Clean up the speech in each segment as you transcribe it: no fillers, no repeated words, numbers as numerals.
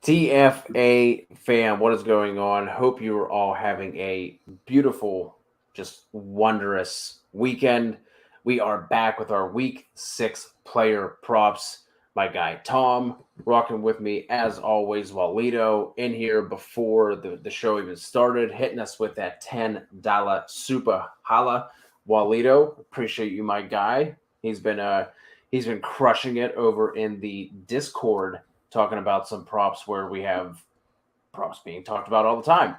TFA fam, what is going on? Hope you are all having a beautiful, just wondrous weekend. We are back with our week 6 player props. My guy Tom rocking with me as always, Walito in here before the show even started, hitting us with that $10 super holla. Walito, appreciate you, my guy. He's been crushing it over in the Discord talking about some props where we have props being talked about all the time.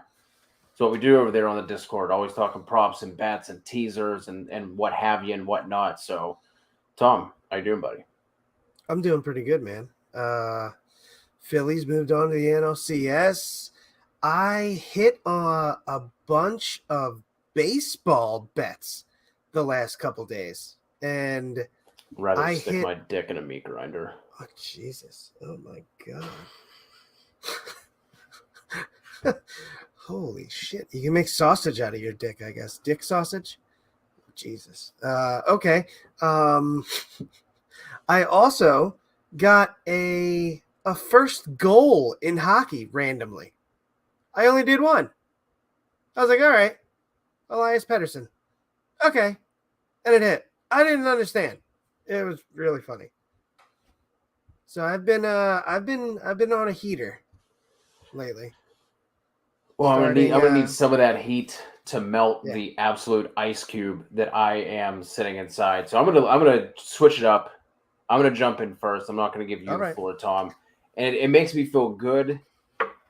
So what we do over there on the Discord, always talking props and bets and teasers and what have you and whatnot. So, Tom, how you doing, buddy? I'm doing pretty good, man. Phillies moved on to the NLCS. I hit a bunch of baseball bets the last couple days, and Rather I stick hit. my dick in a meat grinder. Oh Jesus! Oh my God! Holy shit! You can make sausage out of your dick, I guess. Dick sausage. Jesus. Okay. I also got a first goal in hockey randomly. I only did one. I was like, all right, Elias Pettersson. Okay. And it hit. I didn't understand. It was really funny. So I've been on a heater lately. Well, I'm gonna need some of that heat to melt the absolute ice cube that I am sitting inside. So I'm gonna switch it up. I'm gonna jump in first. I'm not gonna give you the floor, Tom. And it makes me feel good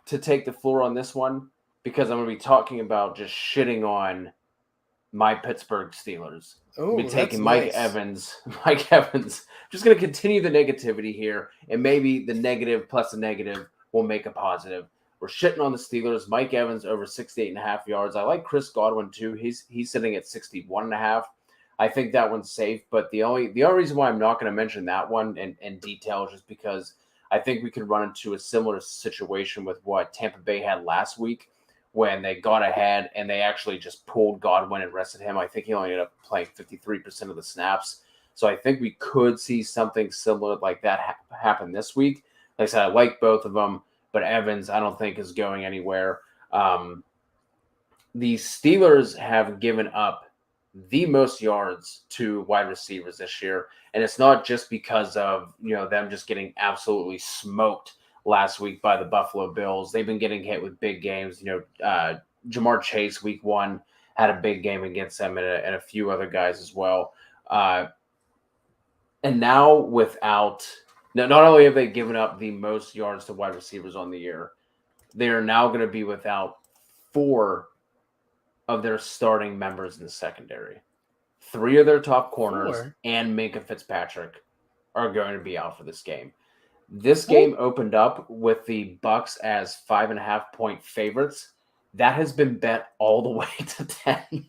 to take the floor on this one because I'm gonna be talking about just shitting on my Pittsburgh Steelers. Oh, be taking Mike Evans. Mike Evans. Just gonna continue the negativity here, and maybe the negative plus the negative will make a positive. We're shitting on the Steelers. Mike Evans over 68.5 yards. I like Chris Godwin too. He's sitting at 61.5. I think that one's safe, but the only reason why I'm not going to mention that one in detail is just because I think we could run into a similar situation with what Tampa Bay had last week when they got ahead and they actually just pulled Godwin and rested him. I think he only ended up playing 53% of the snaps. So I think we could see something similar like that happen this week. Like I said, I like both of them, but Evans I don't think is going anywhere. The Steelers have given up the most yards to wide receivers this year. And it's not just because of, them just getting absolutely smoked last week by the Buffalo Bills. They've been getting hit with big games. Jamar Chase week 1 had a big game against them and a few other guys as well. And now not only have they given up the most yards to wide receivers on the year, they are now going to be without 4 of their starting members in the secondary. 3 of their top corners and Minkah Fitzpatrick are going to be out for this game. This game opened up with the Bucs as 5.5-point favorites. That has been bet all the way to 10.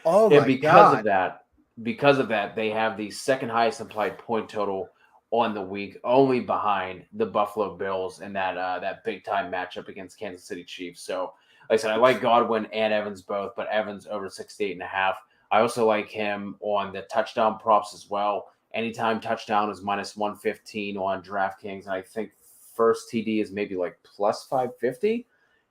Oh my God. Because of that, they have the second highest implied point total on the week, only behind the Buffalo Bills in that big time matchup against Kansas City Chiefs. So, like I said, I like Godwin and Evans both, but Evans over 68.5. I also like him on the touchdown props as well. Anytime touchdown is minus 115 on DraftKings, and I think first TD is maybe like plus 550.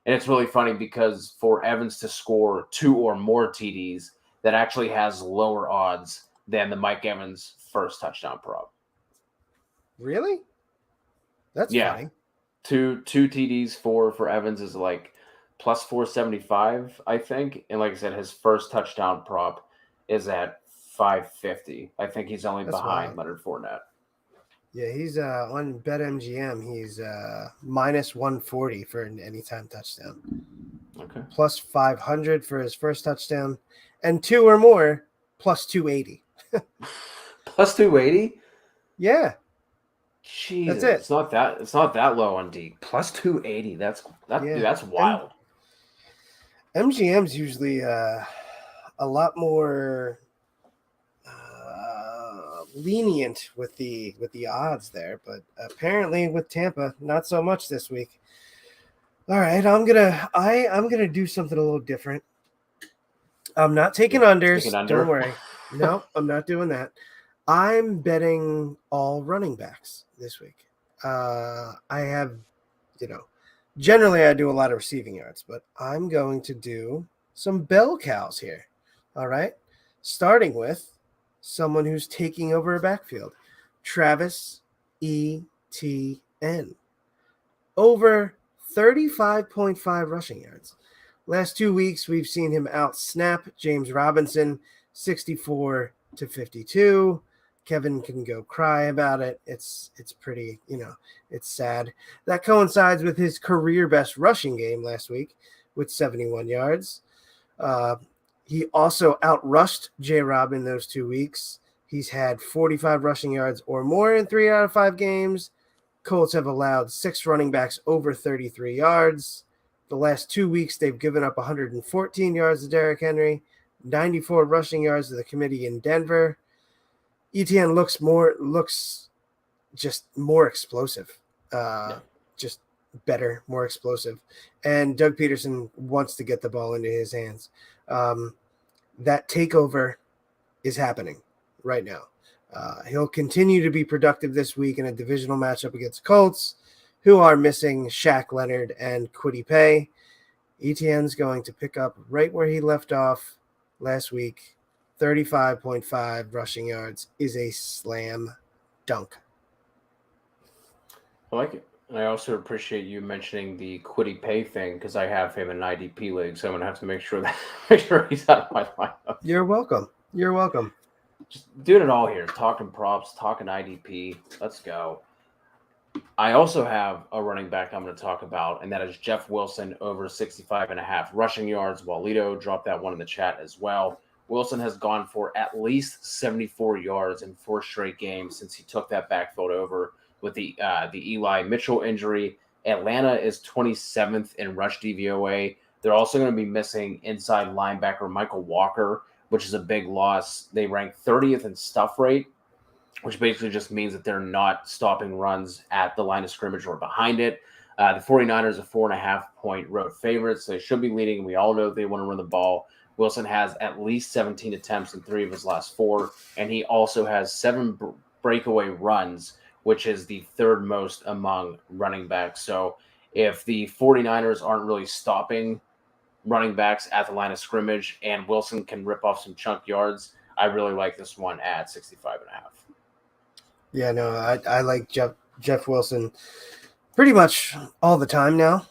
And it's really funny because for Evans to score 2 or more TDs, that actually has lower odds than the Mike Evans first touchdown prop. Really? That's funny. Two TDs for Evans is like plus 475, I think. And like I said, his first touchdown prop is at 550. I think he's only behind Leonard Fournette. Yeah, he's on BetMGM. He's minus 140 for an anytime touchdown. Okay. Plus 500 for his first touchdown, and 2 or more plus 280. Plus 280? Yeah. Jesus, it's not that low on D. Plus 280. That's wild. MGM's usually a lot more lenient with the odds there, but apparently with Tampa, not so much this week. All right, I'm gonna do something a little different. I'm not taking unders. Don't worry. No, I'm not doing that. I'm betting all running backs this week. I have Generally I do a lot of receiving yards, but I'm going to do some bell cows here. All right. Starting with someone who's taking over a backfield, Travis Etienne. Over 35.5 rushing yards. Last 2 weeks, we've seen him out-snap James Robinson 64-52. Kevin can go cry about it. It's pretty, it's sad. That coincides with his career best rushing game last week with 71 yards. He also outrushed J-Rob in those 2 weeks. He's had 45 rushing yards or more in 3 out of 5 games. Colts have allowed 6 running backs over 33 yards. The last 2 weeks, they've given up 114 yards to Derrick Henry, 94 rushing yards to the committee in Denver. Etienne looks just more explosive, just better, more explosive. And Doug Peterson wants to get the ball into his hands. That takeover is happening right now. He'll continue to be productive this week in a divisional matchup against Colts, who are missing Shaq Leonard and Kwity Paye. Etienne's going to pick up right where he left off last week. 35.5 rushing yards is a slam dunk. I like it. And I also appreciate you mentioning the Kwity Paye thing because I have him in an IDP league, so I'm gonna have to make sure he's out of my lineup. You're welcome. Just doing it all here, talking props, talking IDP. Let's go. I also have a running back I'm going to talk about, and that is Jeff Wilson over 65.5 rushing yards. Walito dropped that one in the chat as well. Wilson has gone for at least 74 yards in 4 straight games since he took that backfield over with the Eli Mitchell injury. Atlanta is 27th in rush DVOA. They're also going to be missing inside linebacker Michael Walker, which is a big loss. They rank 30th in stuff rate, which basically just means that they're not stopping runs at the line of scrimmage or behind it. The 49ers are 4.5-point road favorites, so they should be leading. We all know they want to run the ball. Wilson has at least 17 attempts in 3 of his last 4, and he also has 7 breakaway runs, which is the 3rd most among running backs. So if the 49ers aren't really stopping running backs at the line of scrimmage and Wilson can rip off some chunk yards, I really like this one at 65.5. Yeah, no, I like Jeff Wilson pretty much all the time now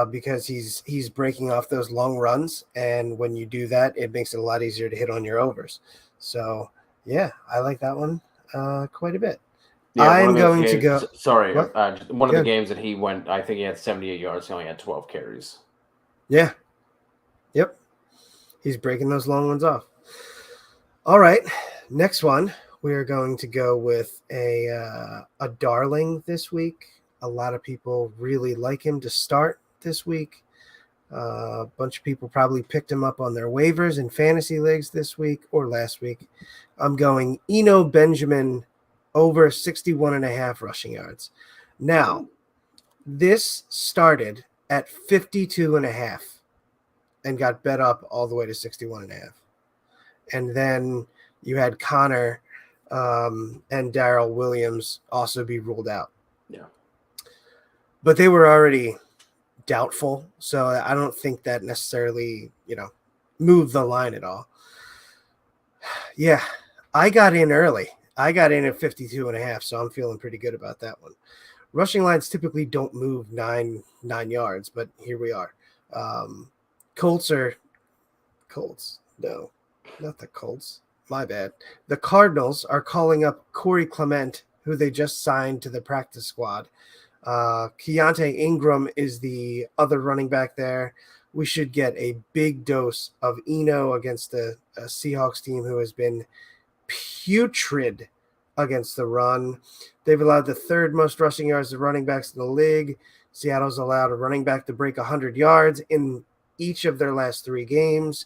because he's breaking off those long runs, and when you do that, it makes it a lot easier to hit on your overs. So yeah, I like that one quite a bit. Yeah, I'm going to go. Sorry, one of the games that he went, I think he had 78 yards. He only had 12 carries. Yeah. Yep. He's breaking those long ones off. All right, next one. We're going to go with a darling this week. A lot of people really like him to start this week. A bunch of people probably picked him up on their waivers in fantasy leagues this week or last week. I'm going Eno Benjamin over 61.5 rushing yards. Now, this started at 52.5 and got bet up all the way to 61.5. And then you had Connor and Darrell Williams also be ruled out. Yeah. But they were already doubtful, so I don't think that necessarily, moved the line at all. Yeah, I got in early. I got in at 52.5, so I'm feeling pretty good about that one. Rushing lines typically don't move nine yards, but here we are. Colts. No, not the Colts. My bad. The Cardinals are calling up Corey Clement, who they just signed to the practice squad. Keontae Ingram is the other running back there. We should get a big dose of Eno against the Seahawks team who has been putrid against the run. They've allowed the 3rd most rushing yards to running backs in the league. Seattle's allowed a running back to break 100 yards in each of their last 3 games.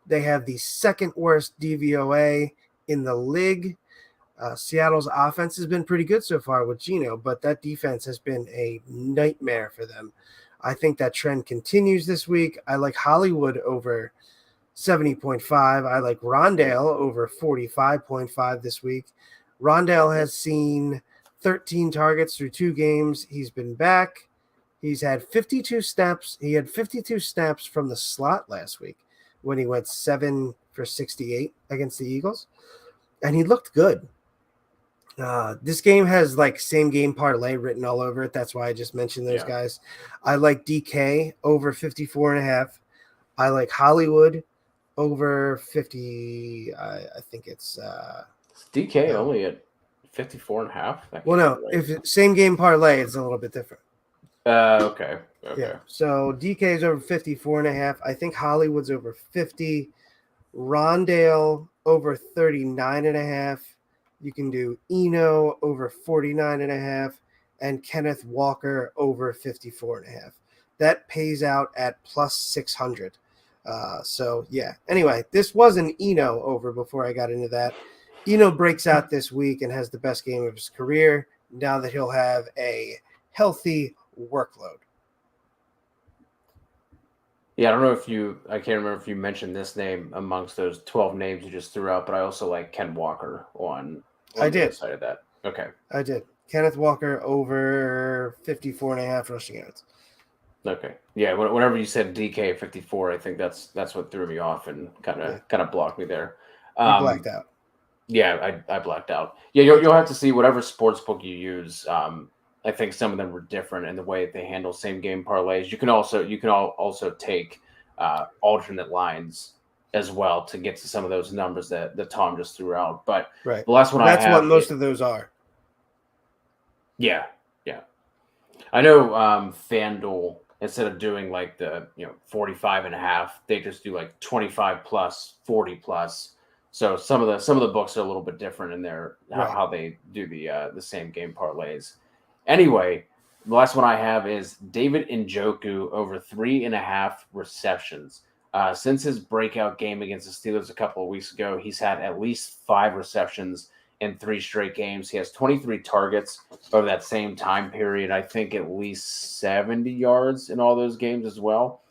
They have the 2nd worst DVOA in the league. Seattle's offense has been pretty good so far with Geno, but that defense has been a nightmare for them. I think that trend continues this week. I like Hollywood over 70.5. I like Rondale over 45.5 this week. Rondale has seen 13 targets through 2 games. He's been back. He's had 52 snaps. He had 52 snaps from the slot last week when he went 7 for 68 against the Eagles, and he looked good. This game has like same game parlay written all over it. That's why I just mentioned those guys. I like DK over 54.5. I like Hollywood over 50. I think it's DK only at 54.5. Well, no, if it's same game parlay, it's a little bit different. Okay. Yeah. So DK is over 54.5. I think Hollywood's over 50. Rondale over 39.5. You can do Eno over 49.5 and Kenneth Walker over 54.5. That pays out at plus 600. So yeah. Anyway, this was an Eno over before I got into that. Eno breaks out this week and has the best game of his career now that he'll have a healthy workload. Yeah, I don't know I can't remember if you mentioned this name amongst those 12 names you just threw out, but I also like Ken Walker on I did. the side of that. Okay. I did. Kenneth Walker over 54.5 rushing yards. Okay. Yeah, whenever you said DK 54, I think that's what threw me off and kind of blocked me there. You blacked out. Yeah, I blacked out. Yeah, you'll have to see whatever sports book you use. I think some of them were different in the way that they handle same game parlays. You can also take alternate lines as well to get to some of those numbers that Tom just threw out. But right. The last one that's what most of those are. Yeah. I know FanDuel, instead of doing like the 45.5, they just do like 25 plus, 40 plus. So some of the books are a little bit different in their how they do the same game parlays. Anyway, the last one I have is David Njoku over 3.5 receptions. Since his breakout game against the Steelers a couple of weeks ago, he's had at least 5 receptions in 3 straight games. He has 23 targets over that same time period. I think at least 70 yards in all those games as well.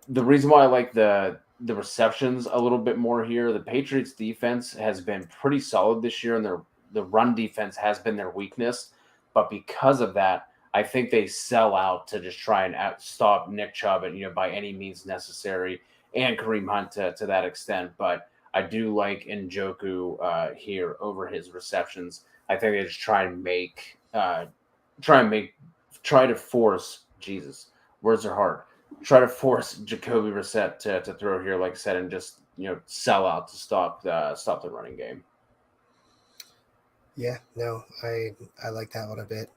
The reason why I like the receptions a little bit more here, the Patriots defense has been pretty solid this year, and the run defense has been their weakness. But because of that, I think they sell out to just try and stop Nick Chubb and by any means necessary, and Kareem Hunt to that extent. But I do like Njoku here over his receptions. I think they just try to force words are hard. Try to force Jacoby Brissett to throw here, like I said, and just sell out to stop the running game. Yeah, no, I like that one a bit.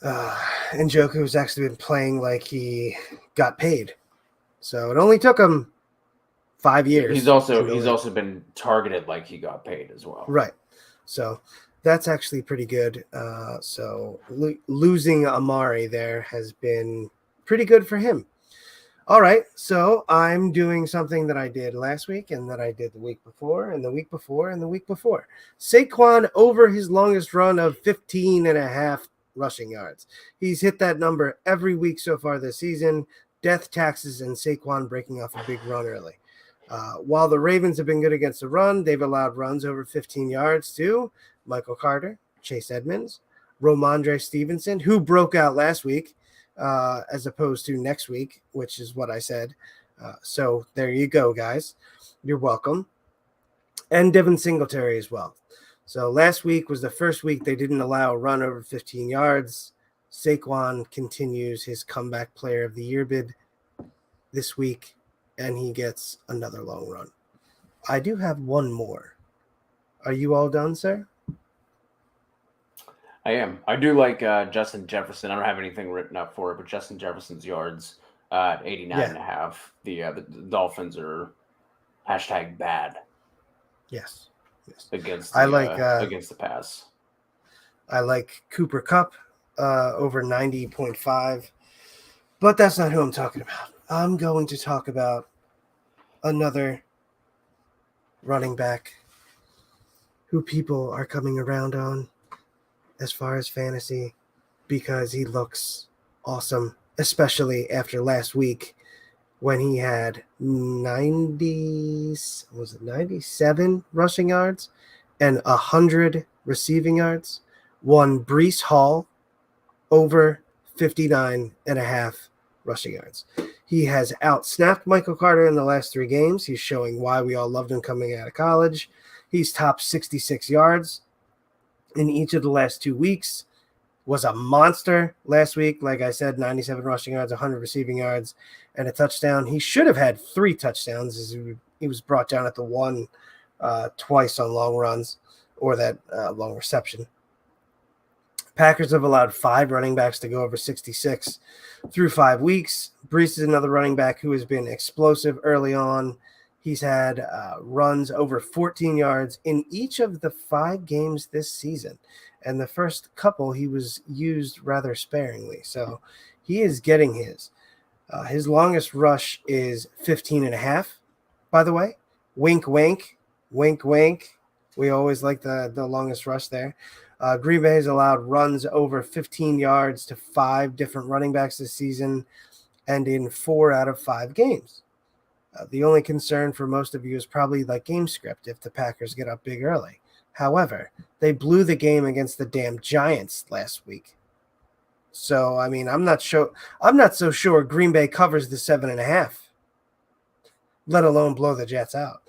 Njoku's actually been playing like he got paid, so it only took him 5 years. He's also been targeted like he got paid as well. Right. So that's actually pretty good. So losing Amari there has been pretty good for him. All right, so I'm doing something that I did last week and that I did the week before and the week before and the week before. Saquon over his longest run of 15.5 rushing yards. He's hit that number every week so far this season. Death taxes and Saquon breaking off a big run early. While the Ravens have been good against the run, they've allowed runs over 15 yards to Michael Carter, Chase Edmonds, Ramondre Stevenson, who broke out last week, as opposed to next week, which is what I said. So there you go, guys. You're welcome. And Devin Singletary as well. So last week was the first week they didn't allow a run over 15 yards. Saquon continues his comeback player of the year bid this week, and he gets another long run. I do have one more. Are you all done, sir? I am. I do like Justin Jefferson. I don't have anything written up for it, but Justin Jefferson's yards at 89.5. The Dolphins are #bad. Yes. Against the pass. I like Cooper Kupp over 90.5, but that's not who I'm talking about. I'm going to talk about another running back who people are coming around on as far as fantasy because he looks awesome, especially after last week when he had 97 rushing yards and 100 receiving yards. One Breece Hall over 59.5 rushing yards. He has outsnapped Michael Carter in the last 3 games. He's showing why we all loved him coming out of college. He's topped 66 yards in each of the last 2 weeks. Was a monster last week. Like I said, 97 rushing yards, 100 receiving yards, and a touchdown. He should have had 3 touchdowns as he was brought down at the 1 twice on long runs or that long reception. Packers have allowed 5 running backs to go over 66 through 5 weeks. Brees is another running back who has been explosive early on. He's had runs over 14 yards in each of the 5 games this season. And the first couple, he was used rather sparingly. So he is getting his. His longest rush is 15.5, by the way. Wink, wink, wink, wink. We always like the longest rush there. Green Bay has allowed runs over 15 yards to 5 different running backs this season and in 4 out of 5 games. The only concern for most of you is probably like game script if the Packers get up big early. However, they blew the game against the damn Giants last week. So, I mean, I'm not so sure Green Bay covers the 7.5, let alone blow the Jets out.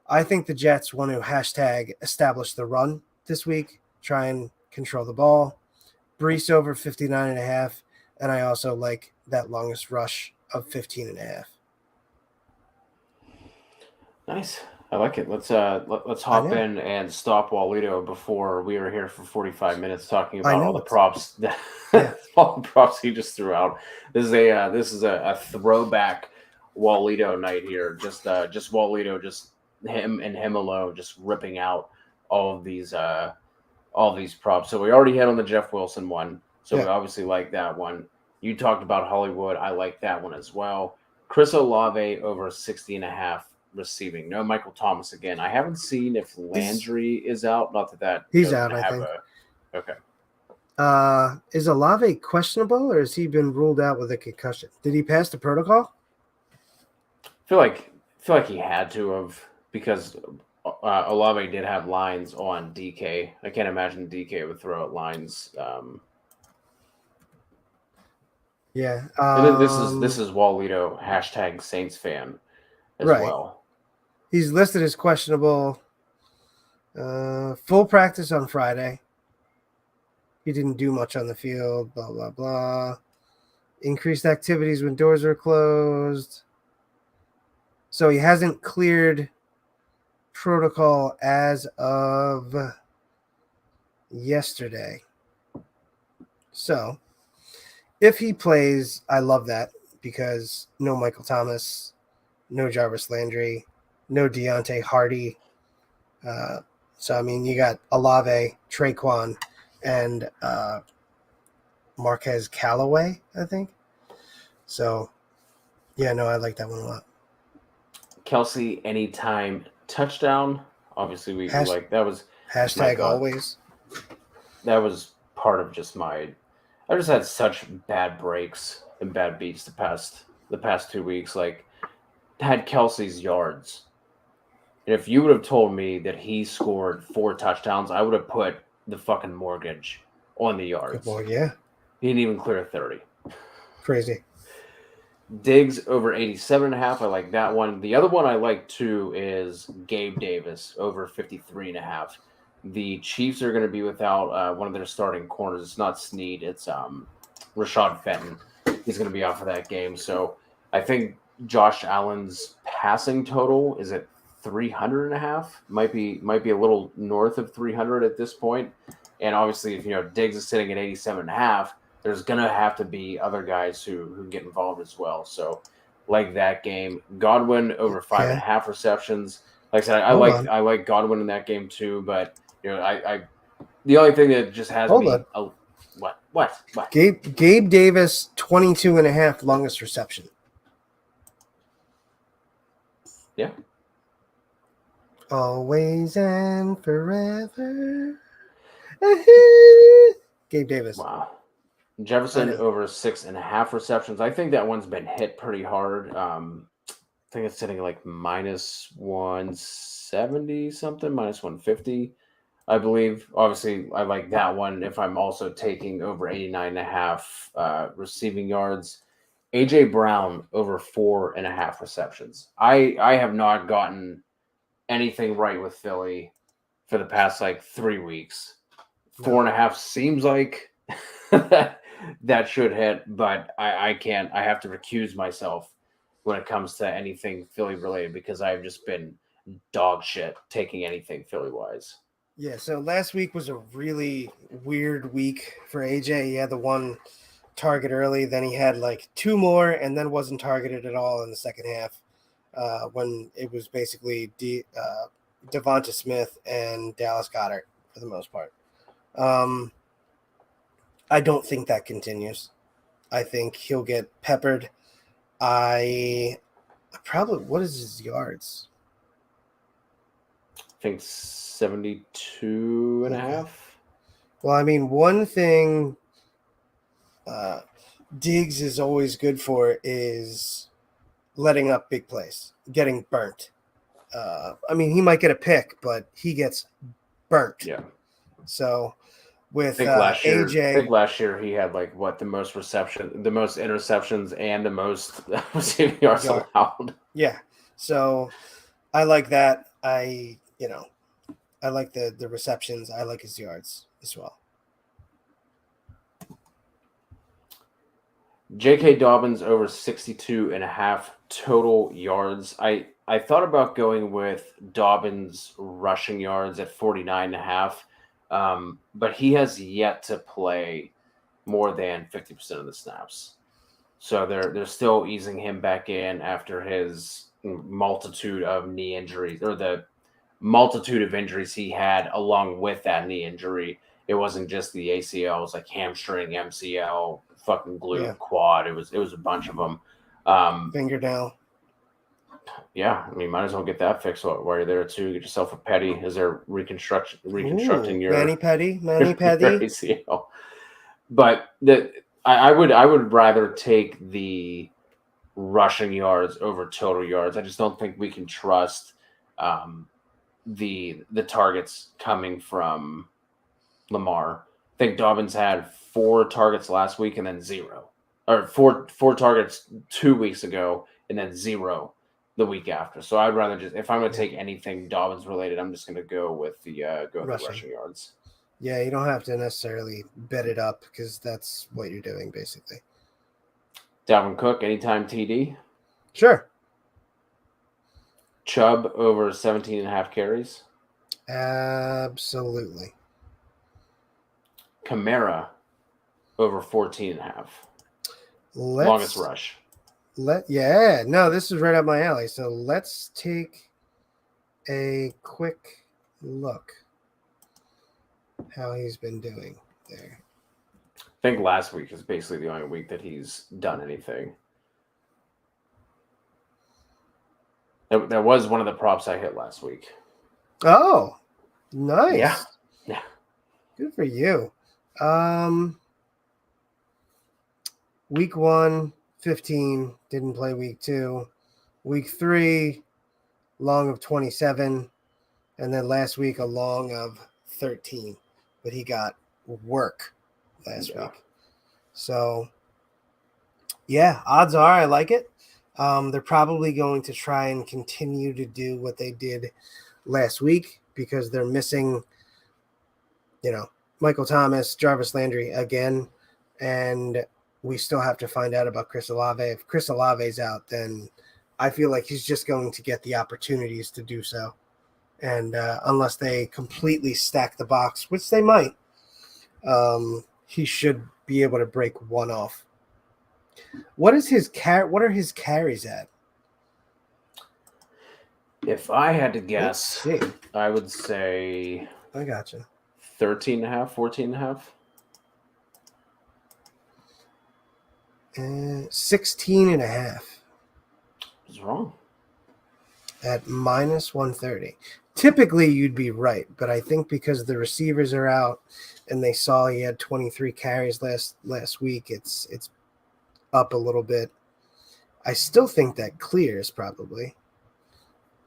I think the Jets want to establish the run this week, try and control the ball. Brees over 59.5, and I also like that longest rush of 15.5. Nice. I like it. Let's hop in and stop Walito before we were here for 45 minutes talking about all the props all the props he just threw out. This is a throwback Walito night here. Just Walito, just him and him alone, just ripping out all these props. So we already hit on the Jeff Wilson one. So we obviously like that one. You talked about Hollywood. I like that one as well. Chris Olave over 60.5 receiving. No Michael Thomas again. I haven't seen if Landry is out. Not that he's out, I think. Okay. Is Olave questionable or has he been ruled out with a concussion? Did he pass the protocol? I feel like he had to have, because Olave did have lines on DK. I can't imagine DK would throw out lines. Yeah. And then this is Walito # Saints fan as well. He's listed as questionable. Full practice on Friday. He didn't do much on the field. Blah blah blah. Increased activities when doors are closed. So he hasn't cleared protocol as of yesterday. So if he plays, I love that because no Michael Thomas, no Jarvis Landry, no Deontay Hardy. So, I mean, you got Olave, Traquan, and Marquez Callaway, I think. So, yeah, no, I like that one a lot. Kelsey, anytime touchdown. Obviously, we like that was # always. That was part of just I just had such bad breaks and bad beats the past 2 weeks. Like, had Kelsey's yards. And if you would have told me that he scored 4 touchdowns, I would have put the fucking mortgage on the yards. Good boy, yeah. He didn't even clear 30. Crazy. Diggs over 87.5. I like that one. The other one I like too is Gabe Davis over 53.5. The Chiefs are going to be without one of their starting corners. It's not Snead. It's Rashad Fenton. He's going to be out for that game. So I think Josh Allen's passing total is at 300.5. Might be a little north of 300 at this point. And obviously, if Diggs is sitting at 87.5, there's gonna have to be other guys who get involved as well. So, like that game, Godwin over 5.5 receptions. Like I said, I like Godwin in that game too. But I the only thing that just has what Gabe Davis 22.5 longest reception. Yeah. Always and forever. Gabe Davis. Wow. Jefferson over 6.5 receptions. I think that one's been hit pretty hard. I think it's sitting like -170 something, -150. I believe. Obviously, I like that one if I'm also taking over 89.5 receiving yards. AJ Brown over 4.5 receptions. I have not gotten anything right with Philly for the past like 3 weeks. 4.5 seems like that should hit, but I can't. I have to recuse myself when it comes to anything Philly related because I've just been dog shit taking anything Philly wise. Yeah, so last week was a really weird week for AJ. He had the one target early, then he had like two more, and then wasn't targeted at all in the second half when it was basically Devonta Smith and Dallas Goedert for the most part. I don't think that continues. I think he'll get peppered. What is his yards? I think 72 and a half. Well, I mean, one thing Diggs is always good for is letting up big plays, getting burnt. I mean, he might get a pick, but he gets burnt. Yeah. So with I AJ, think last year he had like what the most interceptions, and the most receiving yards allowed. Yeah. So I like that. I like the receptions. I like his yards as well. J.K. Dobbins over 62.5 total yards. I thought about going with Dobbins rushing yards at 49.5, but he has yet to play more than 50% of the snaps. So they're still easing him back in after his multitude of knee injuries, or the multitude of injuries he had along with that knee injury. It wasn't just the ACL; it was like hamstring, MCL, fucking glute, quad. It was a bunch of them. Fingernail. Yeah, I mean, might as well get that fixed while you're there too. Get yourself a petty. Is there reconstructing your Manny Petty ACL? But I would rather take the rushing yards over total yards. I just don't think we can trust the targets coming from Lamar. I think Dobbins had 4 targets last week and then 0, or four targets 2 weeks ago and then 0 the week after. So I'd rather just, if I'm going to take anything Dobbins related, I'm just going to go with the rushing yards. Yeah, you don't have to necessarily bet it up because that's what you're doing basically. Devin Cook, anytime TD. Sure. Chubb over 17.5 carries. Absolutely. Kamara over 14.5. Longest rush. This is right up my alley. So let's take a quick look how he's been doing there. I think last week is basically the only week that he's done anything. That was one of the props I hit last week. Oh, nice. Yeah. Good for you. Week 1, 15, didn't play week 2. Week 3, long of 27. And then last week, a long of 13. But he got work last week. So, yeah, odds are I like it. They're probably going to try and continue to do what they did last week because they're missing, Michael Thomas, Jarvis Landry again, and we still have to find out about Chris Olave. If Chris Olave's out, then I feel like he's just going to get the opportunities to do so. And unless they completely stack the box, which they might, he should be able to break one off. What are his carries at? If I had to guess, I would say I gotcha. 13.5, 14.5. 16.5. What's wrong? At -130. Typically, you'd be right, but I think because the receivers are out and they saw he had 23 carries last week, it's up a little bit. I still think that clears probably,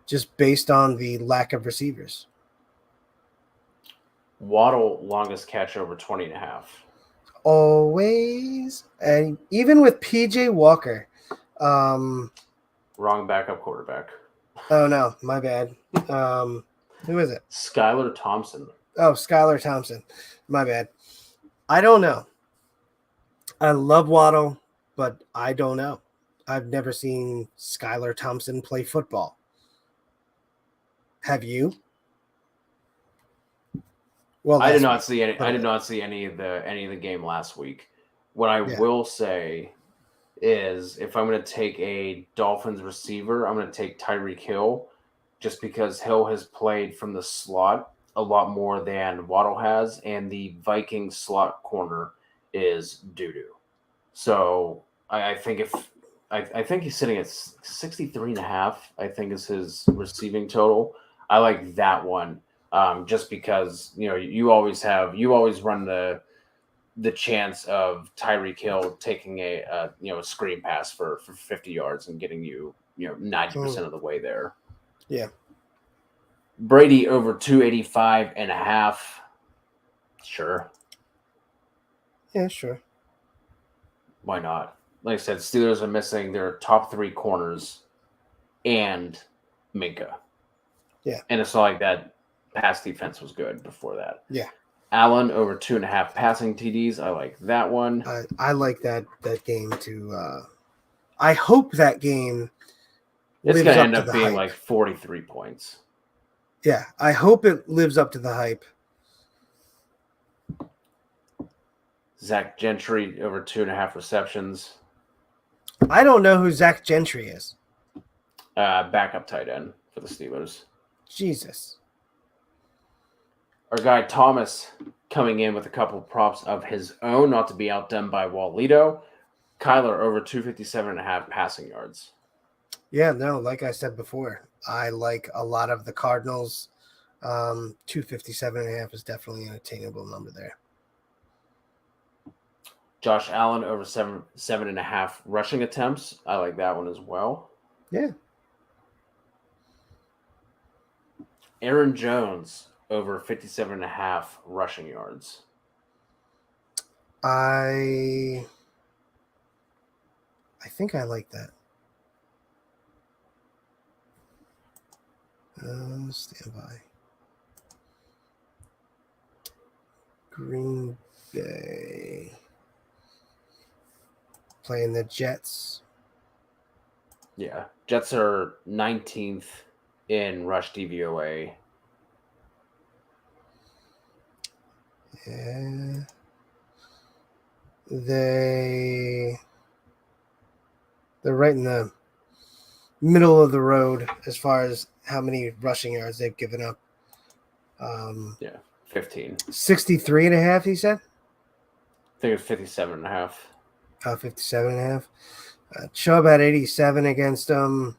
just based on the lack of receivers. Waddle, longest catch over 20.5. Always. And even with PJ Walker. Wrong backup quarterback. Oh, no. My bad. Who is it? Skyler Thompson. Oh, Skyler Thompson. My bad. I don't know. I love Waddle, but I don't know. I've never seen Skyler Thompson play football. Have you? Well, I did last not week. see any. But- I did not see any of the game last week. What I will say is, if I'm going to take a Dolphins receiver, I'm going to take Tyreek Hill, just because Hill has played from the slot a lot more than Waddle has, and the Vikings slot corner is doo-doo. So I think I think he's sitting at 63.5, I think is his receiving total. I like that one, just because you always run the chance of Tyreek Hill taking a screen pass for 50 yards and getting 90% of the way there. Yeah. Brady over 285.5. Sure. Yeah, sure. Why not? Like I said, Steelers are missing their top 3 corners and Minka. Yeah. And it's not like that pass defense was good before that. Yeah. Allen over 2.5 passing TDs. I like that one. I like that game too. I hope that game It's going to end up being hype. like 43 points. Yeah, I hope it lives up to the hype. Zach Gentry over 2.5 receptions. I don't know who Zach Gentry is. Backup tight end for the Steelers. Jesus. Our guy Thomas coming in with a couple props of his own, not to be outdone by Walito. Kyler over 257.5 passing yards. Yeah, no, like I said before, I like a lot of the Cardinals. 257.5 is definitely an attainable number there. Josh Allen over 7.5 rushing attempts. I like that one as well. Yeah. Aaron Jones over 57.5 rushing yards. I think I like that. Stand by. Green Bay playing the Jets. Yeah. Jets are 19th in rush DVOA. Yeah. They're right in the middle of the road as far as how many rushing yards they've given up. 15. 63.5, he said? I think it's 57.5. 57.5. Chubb had 87 against them.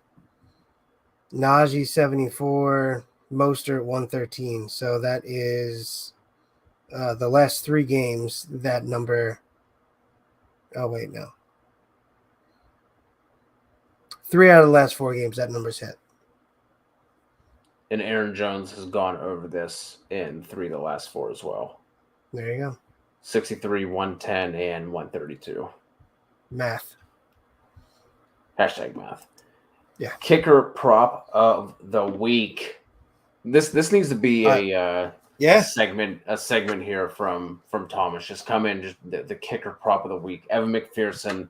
Najee 74. Mostert 113. So that is the last 3 games, that number. Oh, wait, no. 3 out of the last 4 games, that number's hit. And Aaron Jones has gone over this in 3 of the last 4 as well. There you go. 63, 110, and 132. Math. Hashtag math. Yeah. Kicker prop of the week. This needs to be a segment here from Thomas. Just come in, just the kicker prop of the week. Evan McPherson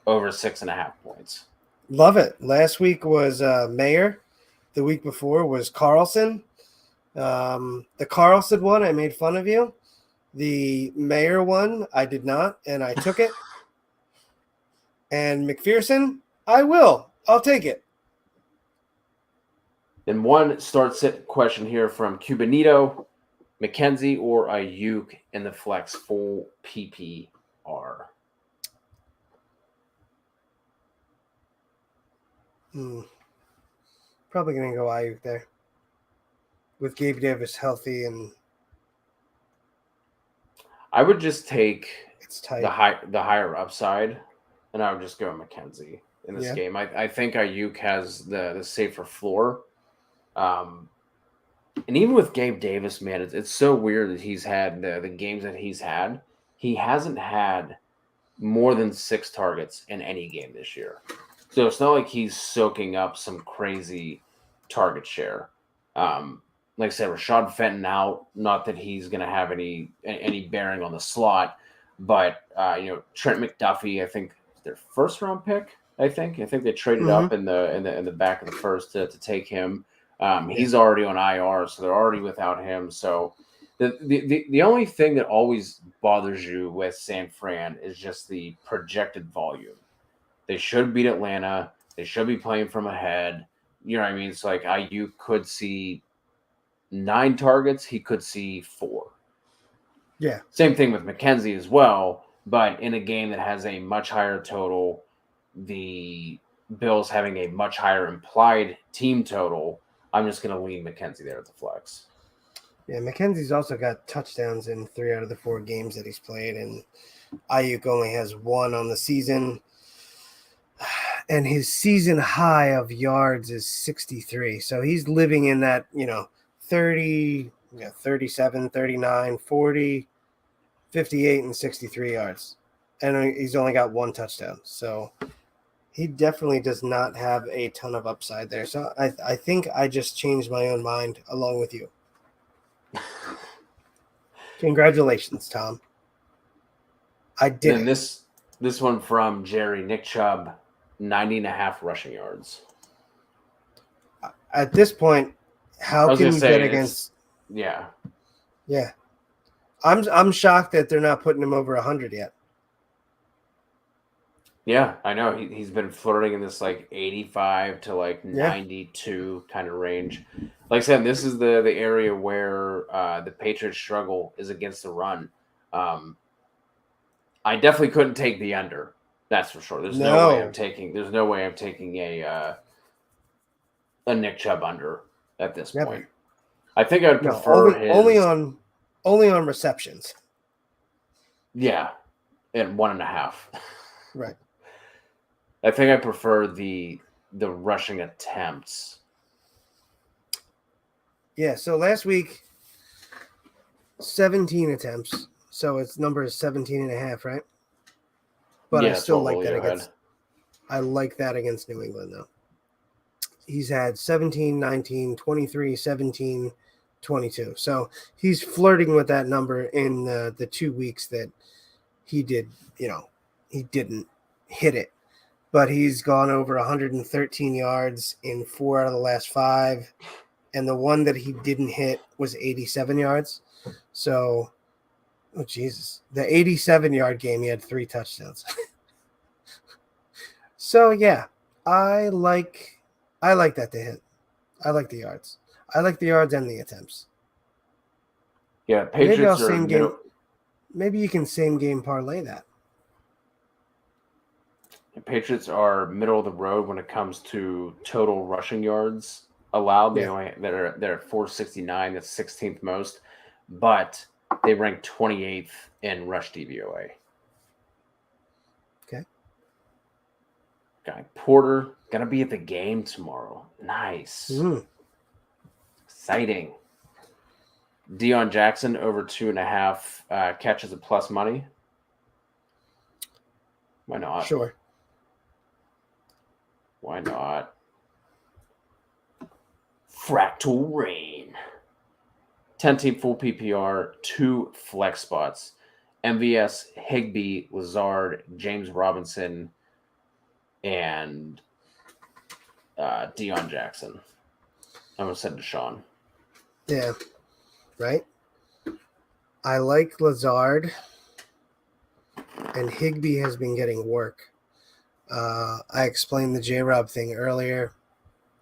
over 6.5 points. Love it. Last week was Mayer. The week before was Carlson. The Carlson one, I made fun of you. The Mayer one, I did not, and I took it. And McPherson, I will. I'll take it. Then one start-sit question here from Cubanito. McKenzie or Ayuk in the flex full PPR? Probably going to go Ayuk there. With Gabe Davis healthy, and I would just take it's tight. the higher upside, and I would just go McKenzie in this game. I think Ayuk has the safer floor. And even with Gabe Davis, man, it's so weird that he's had the games that he's had. He hasn't had more than 6 targets in any game this year. So it's not like he's soaking up some crazy target share. Like I said, Rashad Fenton out. Not that he's going to have any bearing on the slot, but Trent McDuffie, I think their first round pick. I think they traded Mm-hmm. up in the back of the first to take him. Yeah. He's already on IR, so they're already without him. So the only thing that always bothers you with San Fran is just the projected volume. They should beat Atlanta. They should be playing from ahead. You know what I mean? It's like IU could see 9 targets. He could see 4. Yeah. Same thing with McKenzie as well. But in a game that has a much higher total, the Bills having a much higher implied team total, I'm just going to lean McKenzie there at the flex. Yeah, McKenzie's also got touchdowns in 3 out of the 4 games that he's played, and Ayuk only has 1 on the season. And his season high of yards is 63. So he's living in that, 30, 37, 39, 40, 58, and 63 yards. And he's only got 1 touchdown. So he definitely does not have a ton of upside there. So I think I just changed my own mind along with you. Congratulations, Tom. I did. And this one from Jerry, Nick Chubb, 90.5 rushing yards. At this point, how can you bet against? Yeah. Yeah. I'm shocked that they're not putting him over 100 yet. Yeah, I know. He's been flirting in this like 85 to like 92 kind of range. Like I said, this is the area where the Patriots struggle is against the run. I definitely couldn't take the under. That's for sure. There's no way I'm taking a Nick Chubb under at this point. I think I'd prefer only on receptions. Yeah, and 1.5. Right. I think I prefer the rushing attempts. Yeah, so last week, 17 attempts. So its number is 17.5, right? But yeah, I still like that I like that against New England, though. He's had 17, 19, 23, 17, 22. So he's flirting with that number in the 2 weeks that he did, he didn't hit it. But he's gone over 113 yards in 4 out of the last 5. And the one that he didn't hit was 87 yards. So, oh, Jesus. The 87-yard game, he had 3 touchdowns. So, yeah, I like that to hit. I like the yards. I like the yards and the attempts. Yeah, Patriots are same game. Maybe you can same game parlay that. The Patriots are middle of the road when it comes to total rushing yards allowed. They're at 469. That's 16th most, but they rank 28th in rush DVOA. Okay. Guy Porter gonna be at the game tomorrow. Nice. Exciting. Dion Jackson over 2.5 catches at plus money. Why not? Sure. Why not? Fractal Rain. 10-team full PPR, 2 flex spots. MVS, Higbee, Lazard, James Robinson, and Dion Jackson. I'm going to send to Sean. Yeah. Right? I like Lazard, and Higbee has been getting work. I explained the J-Rob thing earlier.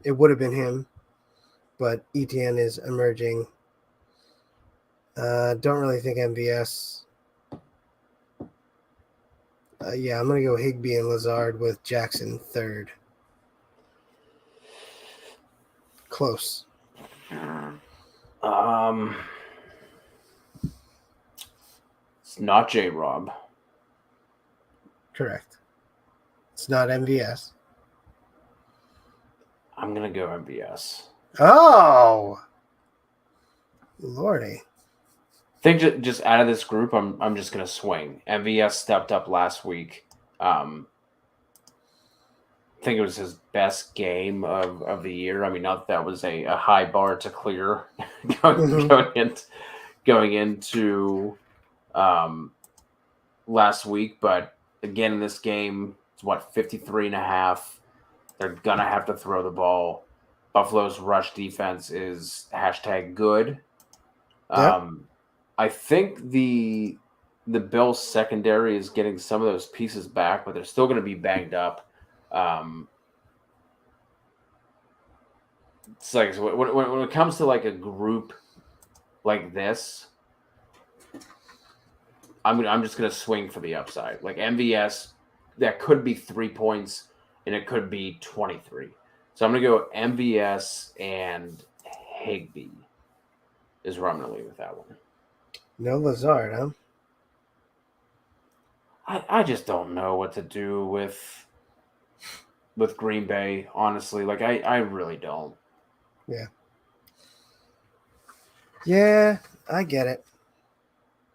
It would have been him, but ETN is emerging. Don't really think MVS. Yeah, I'm going to go Higbee and Lazard with Jackson third. Close. It's not J-Rob. Correct. It's not MVS. I'm going to go MVS. Oh! Lordy. I think just out of this group, I'm just gonna swing. MVS stepped up last week. I think it was his best game of the year. I mean, not that was a high bar to clear going into last week, but again in this game, it's 53.5. They're gonna have to throw the ball. Buffalo's rush defense is #good. Yep. I think the Bills secondary is getting some of those pieces back, but they're still going to be banged up. It's like when it comes to like a group like this, I'm just going to swing for the upside. Like MVS, that could be 3 points, and it could be 23. So I'm going to go MVS and Higbee is where I'm going to leave with that one. No Lazard, huh? I just don't know what to do with Green Bay, honestly. Like I really don't. Yeah. Yeah, I get it.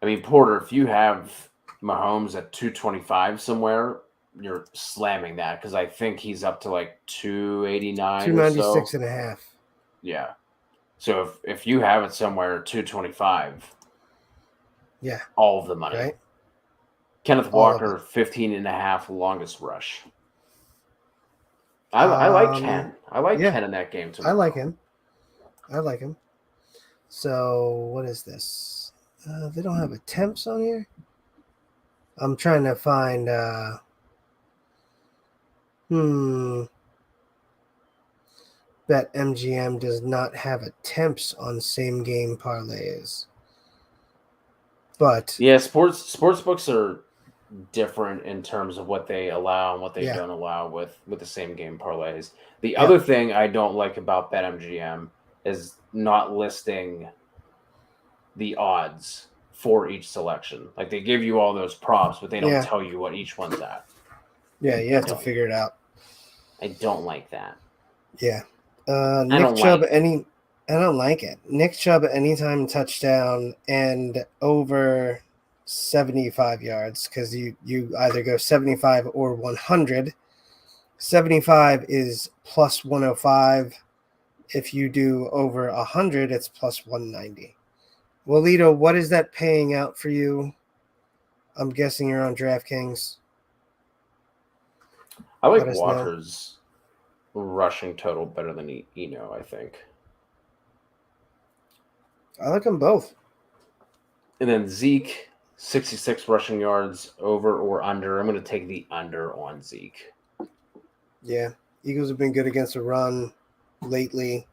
I mean, Porter, if you have Mahomes at 225 somewhere, you're slamming that because I think he's up to like 289 296 or so. and a half. Yeah. So if you have it somewhere 225, yeah, all of the money. Right? Kenneth Walker, 15.5 longest rush. I like Ken. I like Ken in that game too. I like him. So what is this? They don't have attempts on here. I'm trying to find. BetMGM does not have attempts on same game parlays. But yeah, sports books are different in terms of what they allow and what they don't allow with the same game parlays. The other thing I don't like about BetMGM is not listing the odds for each selection. Like they give you all those props, but they don't tell you what each one's at. Yeah, you have to figure it out. I don't like that. Yeah. Nick Chubb, I don't like it. Nick Chubb anytime touchdown and over 75 yards because you either go 75 or 100. 75 is plus 105. If you do over 100, it's plus 190. Walito, what is that paying out for you? I'm guessing you're on DraftKings. I like Walker's rushing total better than Eno, I think. I like them both. And then Zeke, 66 rushing yards, over or under. I'm going to take the under on Zeke. Yeah, Eagles have been good against the run lately.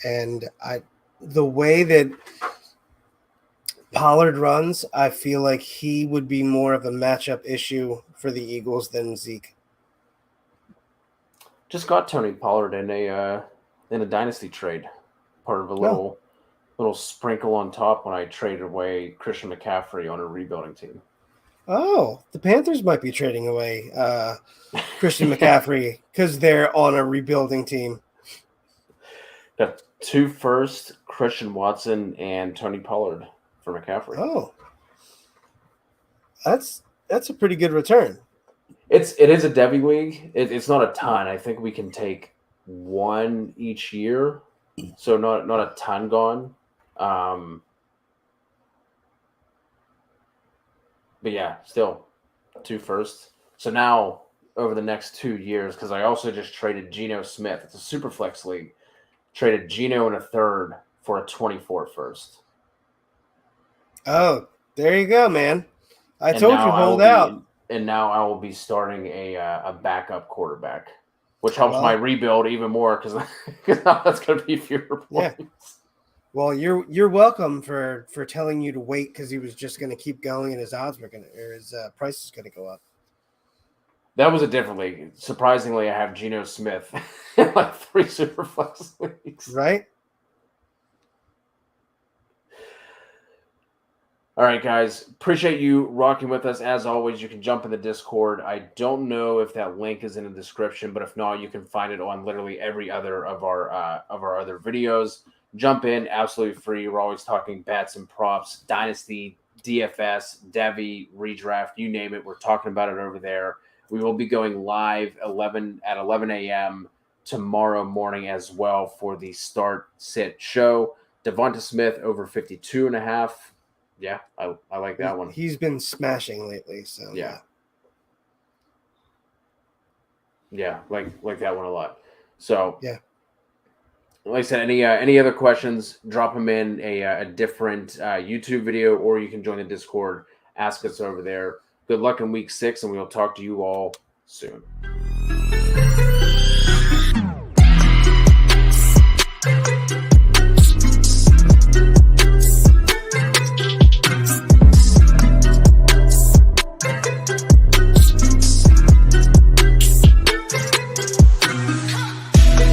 And the way that Pollard runs, I feel like he would be more of a matchup issue for the Eagles than Zeke. Just got Tony Pollard in a dynasty trade, part of a little sprinkle on top when I traded away Christian McCaffrey on a rebuilding team. Oh, the Panthers might be trading away Christian McCaffrey because they're on a rebuilding team. Got 2 firsts, Christian Watson and Tony Pollard for McCaffrey. Oh, that's a pretty good return. It is a Devy league. It's not a ton. I think we can take one each year, so not a ton gone. But yeah, still 2 firsts. So now over the next 2 years, because I also just traded Geno Smith. It's a super flex league. Traded Geno in a third for a 24 first. Oh, there you go, man. I told you hold out. And now I will be starting a backup quarterback, which helps my rebuild even more because now that's going to be fewer points. Yeah. Well, you're welcome for telling you to wait because he was just going to keep going and his odds were his price is going to go up. That was a different league. Surprisingly, I have Geno Smith in like 3 Superflex leagues. Right? All right, guys. Appreciate you rocking with us. As always, you can jump in the Discord. I don't know if that link is in the description, but if not, you can find it on literally every other of our other videos. Jump in, absolutely free. We're always talking bets and props, dynasty, DFS, Devy, redraft, you name it. We're talking about it over there. We will be going live at 11 a.m. tomorrow morning as well for the start sit show. Devonta Smith over 52.5. Yeah, I like that one. He's been smashing lately, so yeah. Yeah, like that one a lot. So yeah. Like I said, any other questions, drop them in a different YouTube video, or you can join the Discord. Ask us over there. Good luck in week 6, and we'll talk to you all soon.